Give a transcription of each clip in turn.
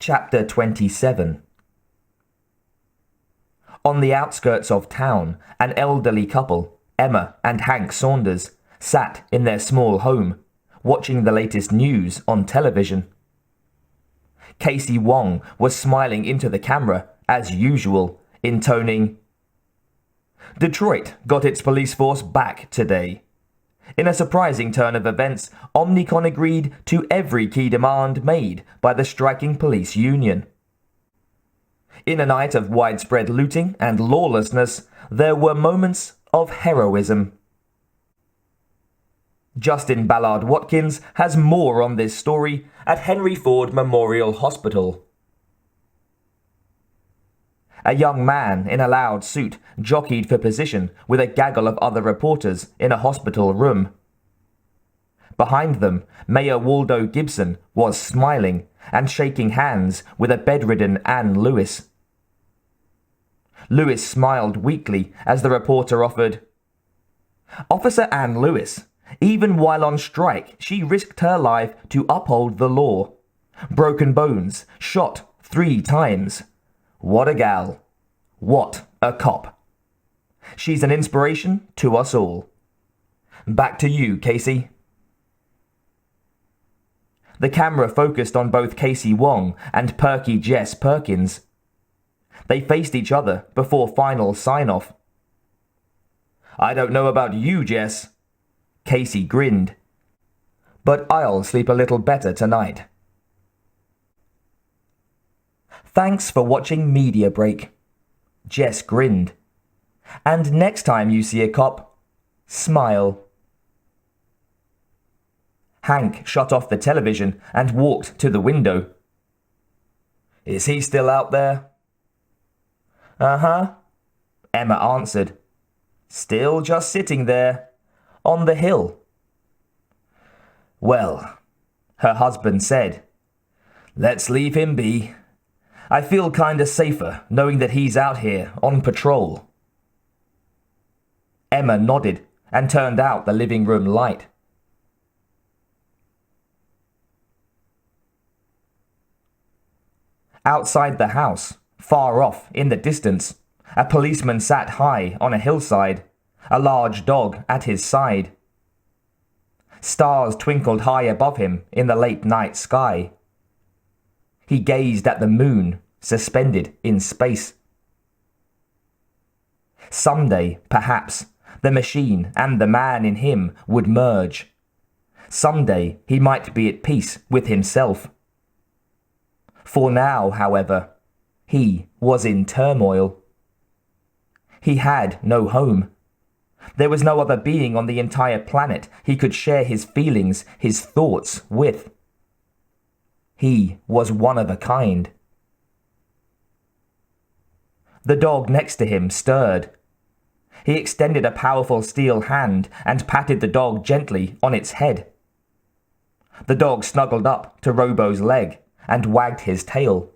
Chapter 27. On the outskirts of town, an elderly couple, Emma and Hank Saunders, sat in their small home, watching the latest news on television. Casey Wong was smiling into the camera, as usual, intoning, "Detroit got its police force back today. In a surprising turn of events, Omnicom agreed to every key demand made by the striking police union. In a night of widespread looting and lawlessness, there were moments of heroism." Justin Ballard Watkins has more on this story at Henry Ford Memorial Hospital. A young man in a loud suit jockeyed for position with a gaggle of other reporters in a hospital room. Behind them, Mayor Waldo Gibson was smiling and shaking hands with a bedridden Ann Lewis. Lewis smiled weakly as the reporter offered, "Officer Ann Lewis, even while on strike, she risked her life to uphold the law. Broken bones, shot 3 times. What a gal. What a cop. She's an inspiration to us all. Back to you, Casey." The camera focused on both Casey Wong and perky Jess Perkins. They faced each other before final sign-off. "I don't know about you, Jess." Casey grinned. "But I'll sleep a little better tonight." "Thanks for watching Media Break." Jess grinned. "And next time you see a cop, smile." Hank shut off the television and walked to the window. "Is he still out there?" "Uh-huh," Emma answered. "Still just sitting there, on the hill." "Well," her husband said, "let's leave him be. I feel kinda safer knowing that he's out here on patrol." Emma nodded and turned out the living room light. Outside the house, far off in the distance, a policeman sat high on a hillside, a large dog at his side. Stars twinkled high above him in the late night sky. He gazed at the moon, suspended in space. Someday, perhaps, the machine and the man in him would merge. Someday he might be at peace with himself. For now, however, he was in turmoil. He had no home. There was no other being on the entire planet he could share his feelings, his thoughts with. He was one of a kind. The dog next to him stirred. He extended a powerful steel hand and patted the dog gently on its head. The dog snuggled up to Robo's leg and wagged his tail.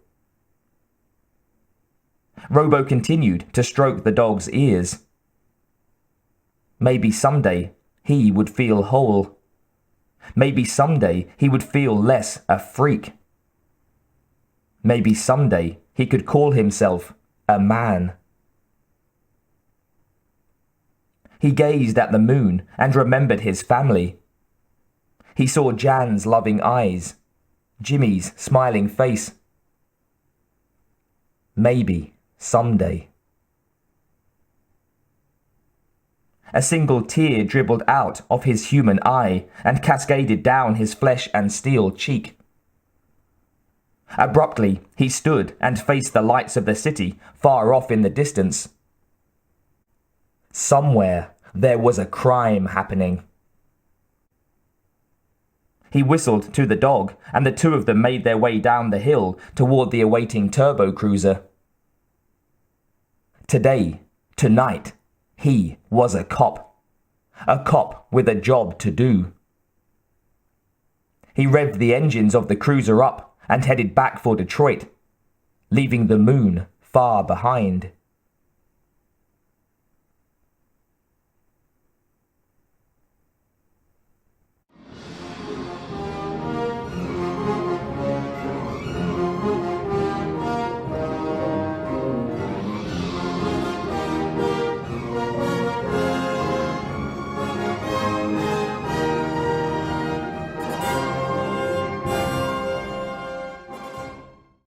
Robo continued to stroke the dog's ears. Maybe someday he would feel whole. Maybe someday he would feel less a freak. Maybe someday he could call himself a man. He gazed at the moon and remembered his family. He saw Jan's loving eyes, Jimmy's smiling face. Maybe someday. A single tear dribbled out of his human eye and cascaded down his flesh and steel cheek. Abruptly, he stood and faced the lights of the city far off in the distance. Somewhere there was a crime happening. He whistled to the dog, and the two of them made their way down the hill toward the awaiting turbo cruiser. Today, tonight, he was a cop with a job to do. He revved the engines of the cruiser up and headed back for Detroit, leaving the moon far behind.